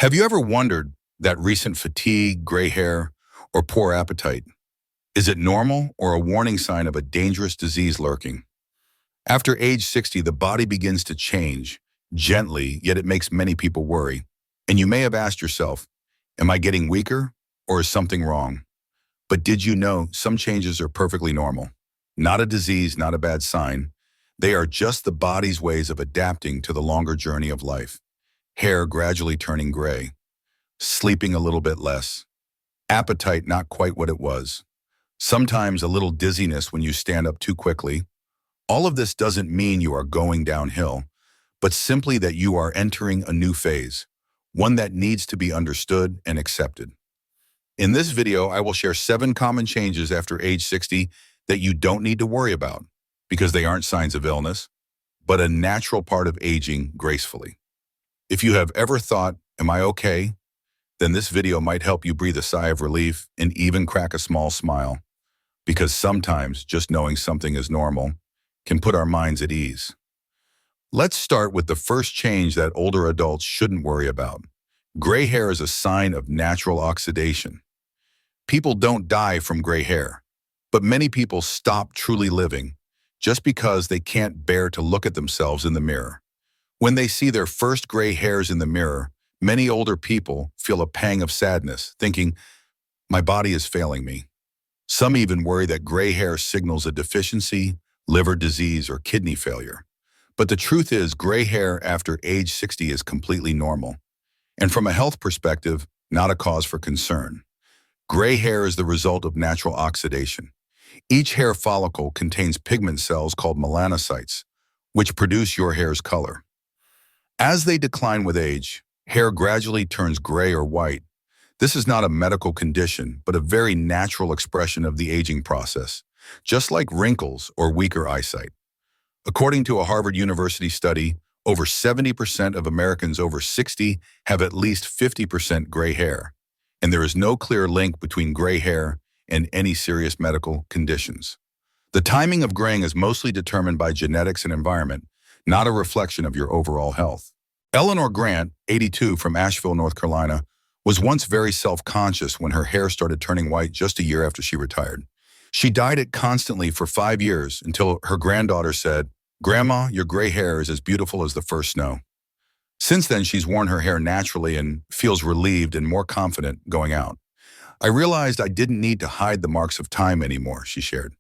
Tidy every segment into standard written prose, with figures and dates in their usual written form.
Have you ever wondered that recent fatigue, gray hair, or poor appetite? Is it normal or a warning sign of a dangerous disease lurking? After age 60, the body begins to change, gently, yet it makes many people worry. And you may have asked yourself, am I getting weaker or is something wrong? But did you know some changes are perfectly normal? Not a disease, not a bad sign. They are just the body's ways of adapting to the longer journey of life. Hair gradually turning gray, sleeping a little bit less, appetite not quite what it was, sometimes a little dizziness when you stand up too quickly. All of this doesn't mean you are going downhill, but simply that you are entering a new phase, one that needs to be understood and accepted. In this video, I will share 7 common changes after age 60 that you don't need to worry about because they aren't signs of illness, but a natural part of aging gracefully. If you have ever thought, am I okay? Then this video might help you breathe a sigh of relief and even crack a small smile, because sometimes just knowing something is normal can put our minds at ease. Let's start with the first change that older adults shouldn't worry about. Gray hair is a sign of natural oxidation. People don't die from gray hair, but many people stop truly living just because they can't bear to look at themselves in the mirror. When they see their first gray hairs in the mirror, many older people feel a pang of sadness, thinking, my body is failing me. Some even worry that gray hair signals a deficiency, liver disease, or kidney failure. But the truth is, gray hair after age 60 is completely normal. And from a health perspective, not a cause for concern. Gray hair is the result of natural oxidation. Each hair follicle contains pigment cells called melanocytes, which produce your hair's color. As they decline with age, hair gradually turns gray or white. This is not a medical condition, but a very natural expression of the aging process, just like wrinkles or weaker eyesight. According to a Harvard University study, over 70% of Americans over 60 have at least 50% gray hair, and there is no clear link between gray hair and any serious medical conditions. The timing of graying is mostly determined by genetics and environment, not a reflection of your overall health. Eleanor Grant, 82, from Asheville, North Carolina, was once very self-conscious when her hair started turning white just a year after she retired. She dyed it constantly for 5 years until her granddaughter said, "Grandma, your gray hair is as beautiful as the first snow." Since then, she's worn her hair naturally and feels relieved and more confident going out. "I realized I didn't need to hide the marks of time anymore," she shared.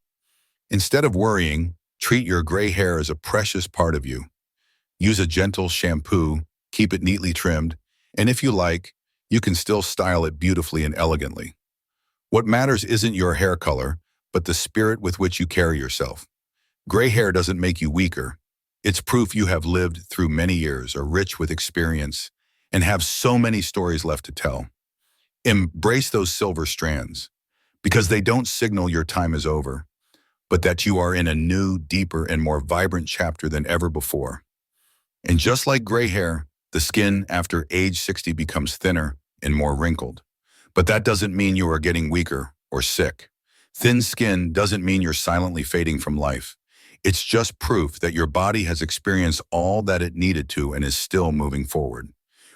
Instead of worrying, treat your gray hair as a precious part of you. Use a gentle shampoo, keep it neatly trimmed, and if you like, you can still style it beautifully and elegantly. What matters isn't your hair color, but the spirit with which you carry yourself. Gray hair doesn't make you weaker. It's proof you have lived through many years, are rich with experience, and have so many stories left to tell. Embrace those silver strands, because they don't signal your time is over, but that you are in a new, deeper, and more vibrant chapter than ever before. And just like gray hair, the skin after age 60 becomes thinner and more wrinkled. But that doesn't mean you are getting weaker or sick. Thin skin doesn't mean you're silently fading from life. It's just proof that your body has experienced all that it needed to and is still moving forward.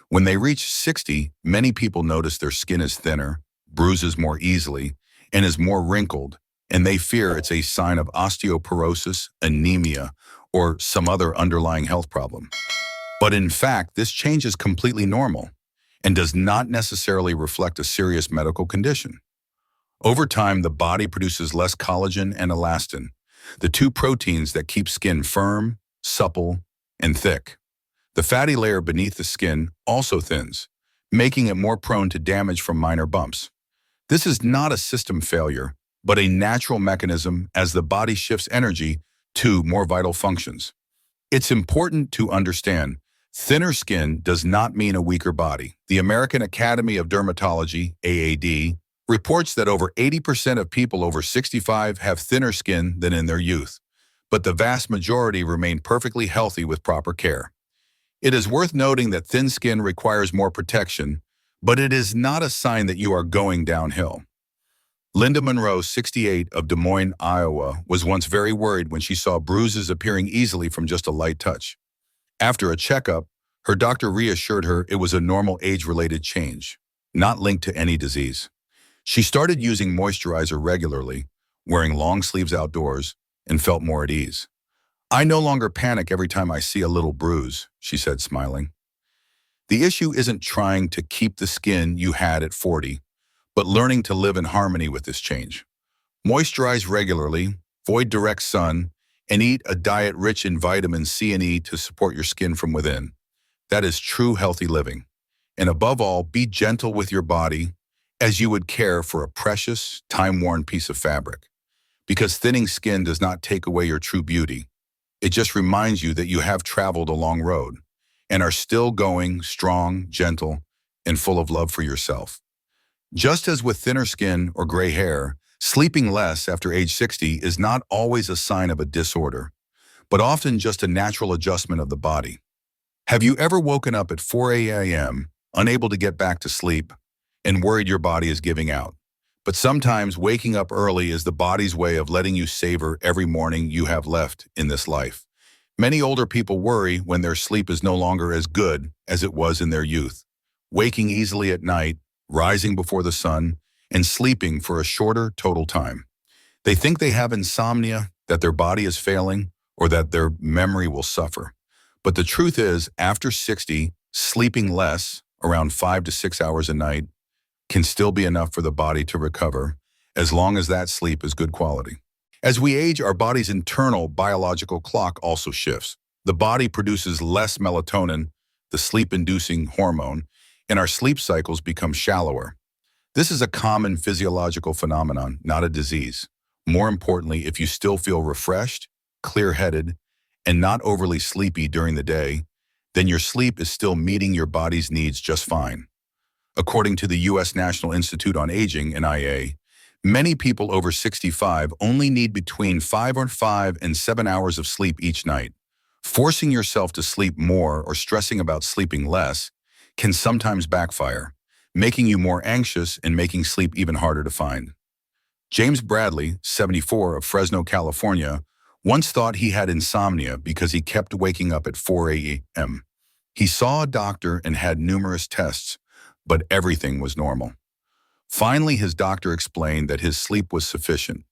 When they reach 60, many people notice their skin is thinner, bruises more easily, and is more wrinkled, and they fear it's a sign of osteoporosis, anemia, or some other underlying health problem. But in fact, this change is completely normal and does not necessarily reflect a serious medical condition. Over time, the body produces less collagen and elastin, the 2 proteins that keep skin firm, supple, and thick. The fatty layer beneath the skin also thins, making it more prone to damage from minor bumps. This is not a system failure, but a natural mechanism as the body shifts energy to more vital functions. It's important to understand, thinner skin does not mean a weaker body. The American Academy of Dermatology, AAD, reports that over 80% of people over 65 have thinner skin than in their youth, but the vast majority remain perfectly healthy with proper care. It is worth noting that thin skin requires more protection, but it is not a sign that you are going downhill. Linda Monroe, 68, of Des Moines, Iowa, was once very worried when she saw bruises appearing easily from just a light touch. After a checkup, Her doctor reassured her it was a normal age-related change, not linked to any disease. She started using moisturizer regularly, wearing long sleeves outdoors, and felt more at ease. "I no longer panic every time I see a little bruise," she said, smiling. The issue isn't trying to keep the skin you had at 40, but learning to live in harmony with this change. Moisturize regularly, avoid direct sun, and eat a diet rich in vitamin C and E to support your skin from within. That is true healthy living. And above all, be gentle with your body as you would care for a precious, time-worn piece of fabric. Because thinning skin does not take away your true beauty. It just reminds you that you have traveled a long road and are still going strong, gentle, and full of love for yourself. Just as with thinner skin or gray hair, sleeping less after age 60 is not always a sign of a disorder, but often just a natural adjustment of the body. Have you ever woken up at 4 a.m., unable to get back to sleep, and worried your body is giving out? But sometimes waking up early is the body's way of letting you savor every morning you have left in this life. Many older people worry when their sleep is no longer as good as it was in their youth. Waking easily at night, rising before the sun, and sleeping for a shorter total time. They think they have insomnia, that their body is failing, or that their memory will suffer. But the truth is, after 60, sleeping less, around 5 to 6 hours a night, can still be enough for the body to recover, as long as that sleep is good quality. As we age, our body's internal biological clock also shifts. The body produces less melatonin, the sleep-inducing hormone, and our sleep cycles become shallower. This is a common physiological phenomenon, not a disease. More importantly, if you still feel refreshed, clear-headed, and not overly sleepy during the day, then your sleep is still meeting your body's needs just fine. According to the U.S. National Institute on Aging, NIA, many people over 65 only need between 5 and 7 hours of sleep each night. Forcing yourself to sleep more or stressing about sleeping less can sometimes backfire, making you more anxious and making sleep even harder to find. James Bradley, 74, of Fresno, California, once thought he had insomnia because he kept waking up at 4 a.m. He saw a doctor and had numerous tests, but everything was normal. Finally, his doctor explained that his sleep was sufficient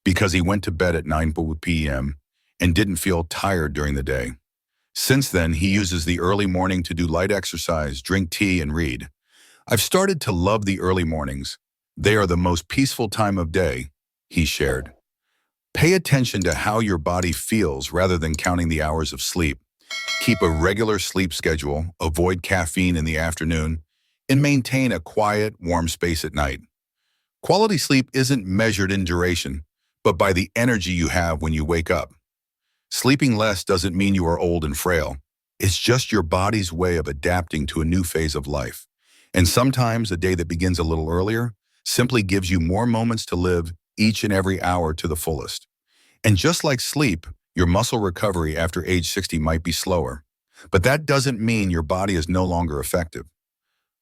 because he went to bed at 9 p.m. and didn't feel tired during the day. Since then, he uses the early morning to do light exercise, drink tea, and read. "I've started to love the early mornings. They are the most peaceful time of day," he shared. Pay attention to how your body feels rather than counting the hours of sleep. Keep a regular sleep schedule, avoid caffeine in the afternoon, and maintain a quiet, warm space at night. Quality sleep isn't measured in duration, but by the energy you have when you wake up. Sleeping less doesn't mean you are old and frail. It's just your body's way of adapting to a new phase of life. And sometimes a day that begins a little earlier simply gives you more moments to live each and every hour to the fullest. And just like sleep, your muscle recovery after age 60 might be slower. But that doesn't mean your body is no longer effective.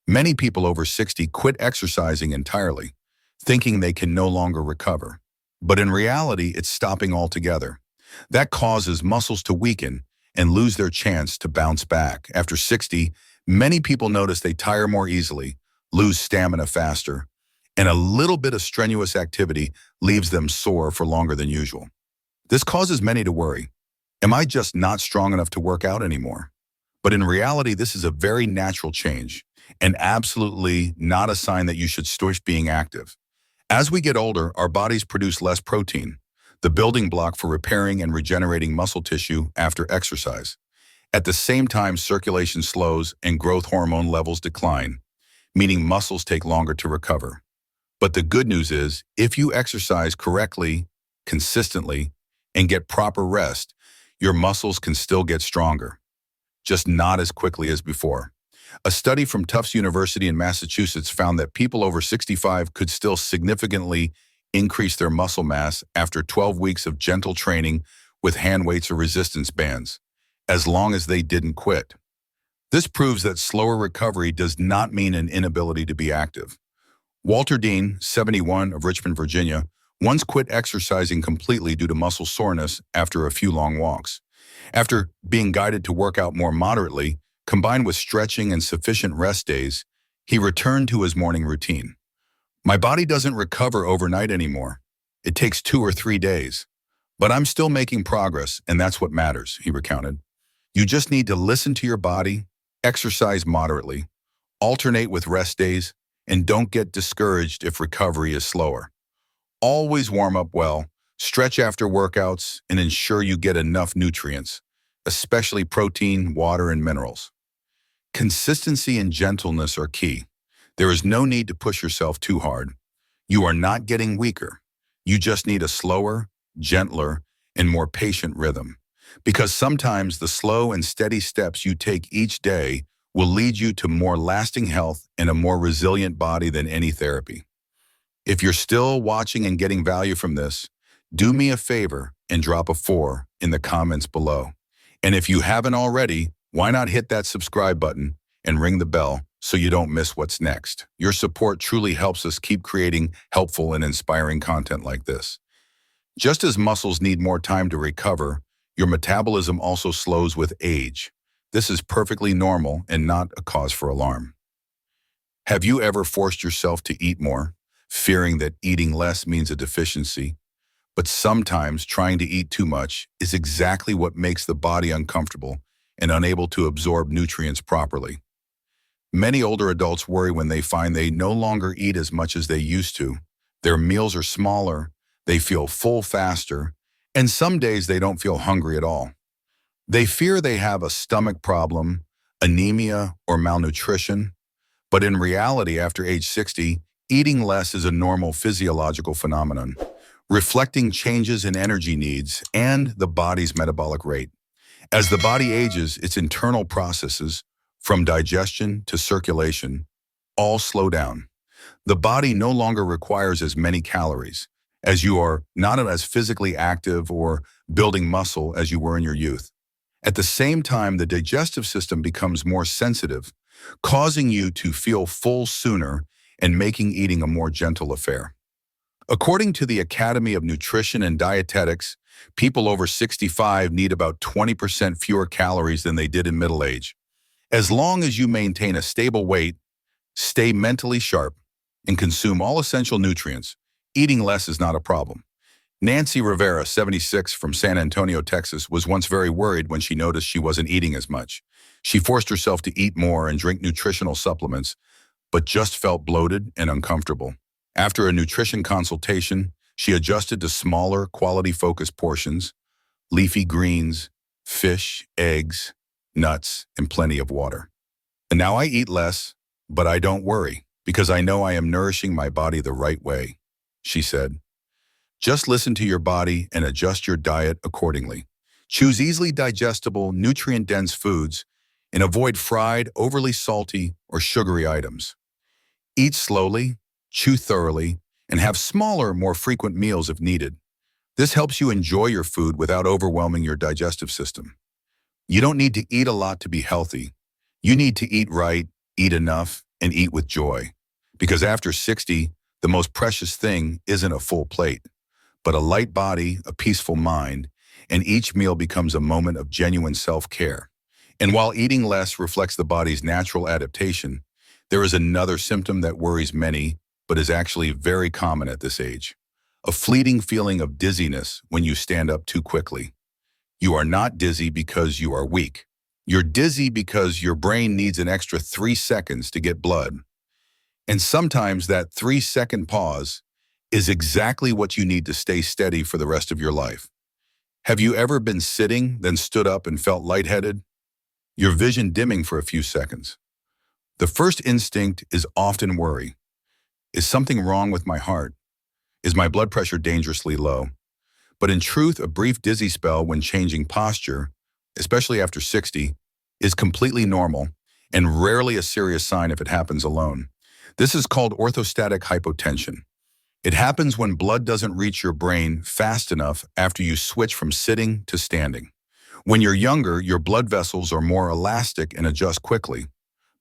Many people over 60 quit exercising entirely, thinking they can no longer recover. But in reality, it's stopping altogether. That causes muscles to weaken and lose their chance to bounce back. After 60, many people notice they tire more easily, lose stamina faster, and a little bit of strenuous activity leaves them sore for longer than usual. This causes many to worry. Am I just not strong enough to work out anymore? But in reality, this is a very natural change and absolutely not a sign that you should stop being active. As we get older, our bodies produce less protein, the building block for repairing and regenerating muscle tissue after exercise. At the same time, circulation slows and growth hormone levels decline, meaning muscles take longer to recover. But the good news is, if you exercise correctly, consistently, and get proper rest, your muscles can still get stronger, just not as quickly as before. A study from Tufts University in Massachusetts found that people over 65 could still significantly increase their muscle mass after 12 weeks of gentle training with hand weights or resistance bands, as long as they didn't quit. This proves that slower recovery does not mean an inability to be active. Walter Dean, 71, of Richmond, Virginia, once quit exercising completely due to muscle soreness after a few long walks. After being guided to work out more moderately, Combined with stretching and sufficient rest days, he returned to his morning routine. My body doesn't recover overnight anymore. It takes 2 or 3 days. But I'm still making progress, and that's what matters, he recounted. You just need to listen to your body, exercise moderately, alternate with rest days, and don't get discouraged if recovery is slower. Always warm up well, stretch after workouts, and ensure you get enough nutrients, especially protein, water, and minerals. Consistency and gentleness are key. There is no need to push yourself too hard. You are not getting weaker. You just need a slower, gentler, and more patient rhythm. Because sometimes the slow and steady steps you take each day will lead you to more lasting health and a more resilient body than any therapy. If you're still watching and getting value from this, do me a favor and drop a 4 in the comments below. And if you haven't already, why not hit that subscribe button and ring the bell so you don't miss what's next? Your support truly helps us keep creating helpful and inspiring content like this. Just as muscles need more time to recover, your metabolism also slows with age. This is perfectly normal and not a cause for alarm. Have you ever forced yourself to eat more, fearing that eating less means a deficiency? But sometimes trying to eat too much is exactly what makes the body uncomfortable and unable to absorb nutrients properly. Many older adults worry when they find they no longer eat as much as they used to. Their meals are smaller, they feel full faster, and some days they don't feel hungry at all. They fear they have a stomach problem, anemia, or malnutrition. But in reality, after age 60, eating less is a normal physiological phenomenon, reflecting changes in energy needs and the body's metabolic rate. As the body ages, its internal processes, from digestion to circulation, all slow down. The body no longer requires as many calories, as you are not as physically active or building muscle as you were in your youth. At the same time, the digestive system becomes more sensitive, causing you to feel full sooner and making eating a more gentle affair. According to the Academy of Nutrition and Dietetics, people over 65 need about 20% fewer calories than they did in middle age. As long as you maintain a stable weight, stay mentally sharp, and consume all essential nutrients, eating less is not a problem. Nancy Rivera, 76, from San Antonio, Texas, was once very worried when she noticed she wasn't eating as much. She forced herself to eat more and drink nutritional supplements, but just felt bloated and uncomfortable. After a nutrition consultation, she adjusted to smaller, quality-focused portions, leafy greens, fish, eggs, nuts, and plenty of water. And now I eat less, but I don't worry, because I know I am nourishing my body the right way, she said. Just listen to your body and adjust your diet accordingly. Choose easily digestible, nutrient-dense foods and avoid fried, overly salty, or sugary items. Eat slowly, chew thoroughly, and have smaller, more frequent meals if needed. This helps you enjoy your food without overwhelming your digestive system. You don't need to eat a lot to be healthy. You need to eat right, eat enough, and eat with joy. Because after 60, the most precious thing isn't a full plate, but a light body, a peaceful mind, and each meal becomes a moment of genuine self-care. And while eating less reflects the body's natural adaptation, there is another symptom that worries many, but is actually very common at this age. A fleeting feeling of dizziness when you stand up too quickly. You are not dizzy because you are weak. You're dizzy because your brain needs an extra 3 seconds to get blood. And sometimes that 3-second pause is exactly what you need to stay steady for the rest of your life. Have you ever been sitting, then stood up and felt lightheaded? Your vision dimming for a few seconds. The first instinct is often worry. Is something wrong with my heart? Is my blood pressure dangerously low? But in truth, a brief dizzy spell when changing posture, especially after 60, is completely normal and rarely a serious sign if it happens alone. This is called orthostatic hypotension. It happens when blood doesn't reach your brain fast enough after you switch from sitting to standing. When you're younger, your blood vessels are more elastic and adjust quickly.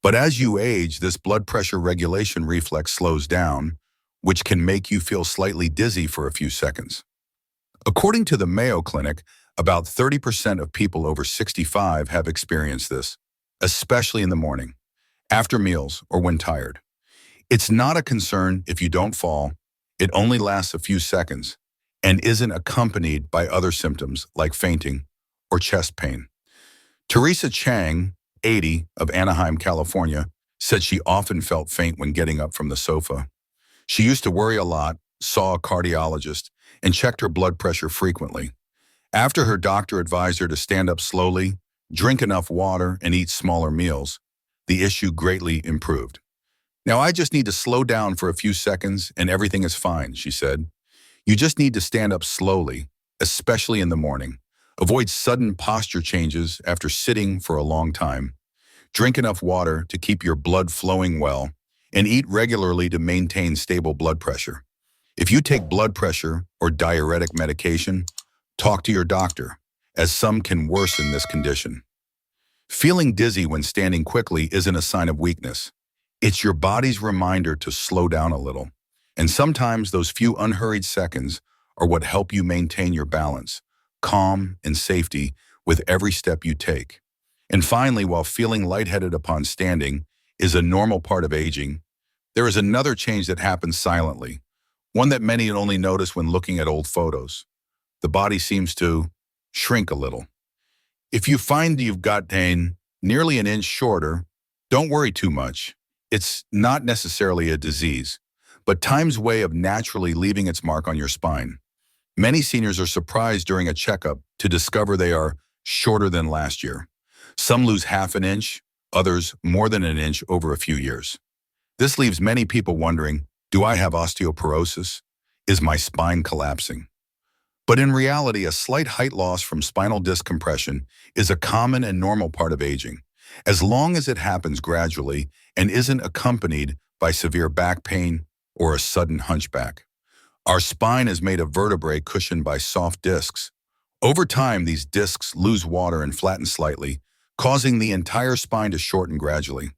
But as you age, this blood pressure regulation reflex slows down, which can make you feel slightly dizzy for a few seconds. According to the Mayo Clinic, about 30% of people over 65 have experienced this. especially in the morning, after meals, or when tired. It's not a concern if you don't fall. It only lasts a few seconds and isn't accompanied by other symptoms like fainting or chest pain. Teresa Chang, 80, of Anaheim, California, said she often felt faint when getting up from the sofa. She used to worry a lot, saw a cardiologist, and checked her blood pressure frequently. After her doctor advised her to stand up slowly, drink enough water, and eat smaller meals, the issue greatly improved. "Now I just need to slow down for a few seconds and everything is fine," she said. "You just need to stand up slowly, especially in the morning. Avoid sudden posture changes after sitting for a long time. Drink enough water to keep your blood flowing well, and eat regularly to maintain stable blood pressure. If you take blood pressure or diuretic medication, talk to your doctor, as some can worsen this condition." Feeling dizzy when standing quickly isn't a sign of weakness. It's your body's reminder to slow down a little. And sometimes those few unhurried seconds are what help you maintain your balance, calm, and safety with every step you take. And finally, while feeling lightheaded upon standing is a normal part of aging, there is another change that happens silently, one that many only notice when looking at old photos. The body seems to shrink a little. If you find you've gotten nearly an inch shorter, don't worry too much. It's not necessarily a disease, but time's way of naturally leaving its mark on your spine. Many seniors are surprised during a checkup to discover they are shorter than last year. Some lose half an inch, others more than an inch over a few years. This leaves many people wondering, do I have osteoporosis? Is my spine collapsing? But in reality, a slight height loss from spinal disc compression is a common and normal part of aging, as long as it happens gradually and isn't accompanied by severe back pain or a sudden hunchback. Our spine is made of vertebrae cushioned by soft discs. Over time, these discs lose water and flatten slightly, causing the entire spine to shorten gradually.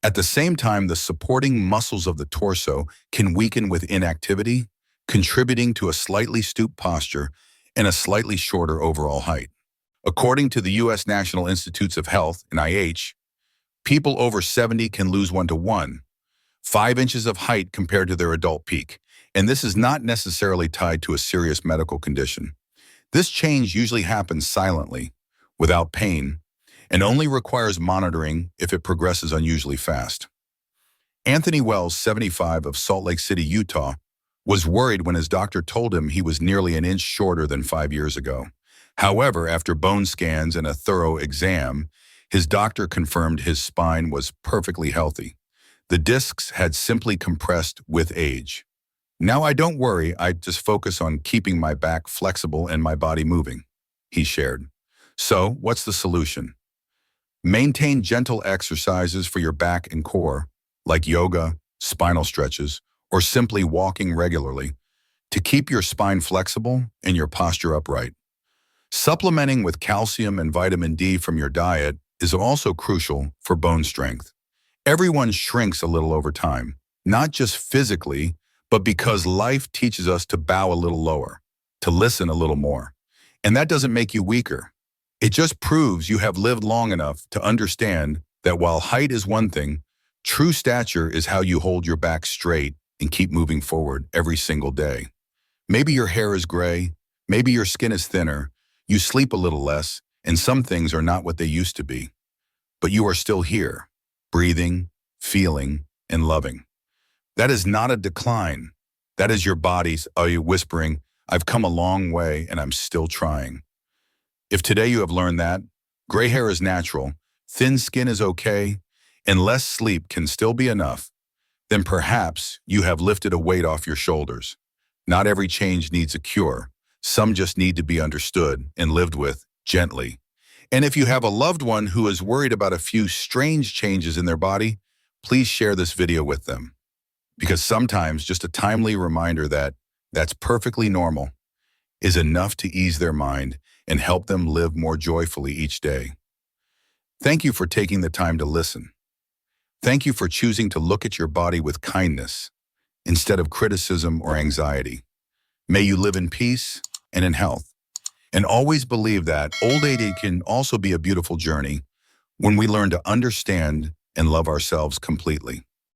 At the same time, the supporting muscles of the torso can weaken with inactivity, contributing to a slightly stooped posture and a slightly shorter overall height. According to the U.S. National Institutes of Health, NIH, people over 70 can lose 1 to 1, 5 inches of height compared to their adult peak, and this is not necessarily tied to a serious medical condition. This change usually happens silently, without pain, and only requires monitoring if it progresses unusually fast. Anthony Wells, 75, of Salt Lake City, Utah, was worried when his doctor told him he was nearly an inch shorter than 5 years ago. However, after bone scans and a thorough exam, his doctor confirmed his spine was perfectly healthy. The discs had simply compressed with age. "Now I don't worry, I just focus on keeping my back flexible and my body moving," he shared. So, what's the solution? Maintain gentle exercises for your back and core, like yoga, spinal stretches, or simply walking regularly, to keep your spine flexible and your posture upright. Supplementing with calcium and vitamin D from your diet is also crucial for bone strength. Everyone shrinks a little over time, not just physically, but because life teaches us to bow a little lower, to listen a little more. And that doesn't make you weaker. It just proves you have lived long enough to understand that while height is one thing, true stature is how you hold your back straight and keep moving forward every single day. Maybe your hair is gray, maybe your skin is thinner, you sleep a little less, and some things are not what they used to be. But you are still here, breathing, feeling, and loving. That is not a decline. That is your body's whispering, "I've come a long way and I'm still trying." If today you have learned that gray hair is natural, thin skin is okay, and less sleep can still be enough, then perhaps you have lifted a weight off your shoulders. Not every change needs a cure. Some just need to be understood and lived with gently. And if you have a loved one who is worried about a few strange changes in their body, please share this video with them. Because sometimes just a timely reminder that that's perfectly normal is enough to ease their mind and help them live more joyfully each day. Thank you for taking the time to listen. Thank you for choosing to look at your body with kindness instead of criticism or anxiety. May you live in peace and in health. And always believe that old age can also be a beautiful journey, when we learn to understand and love ourselves completely.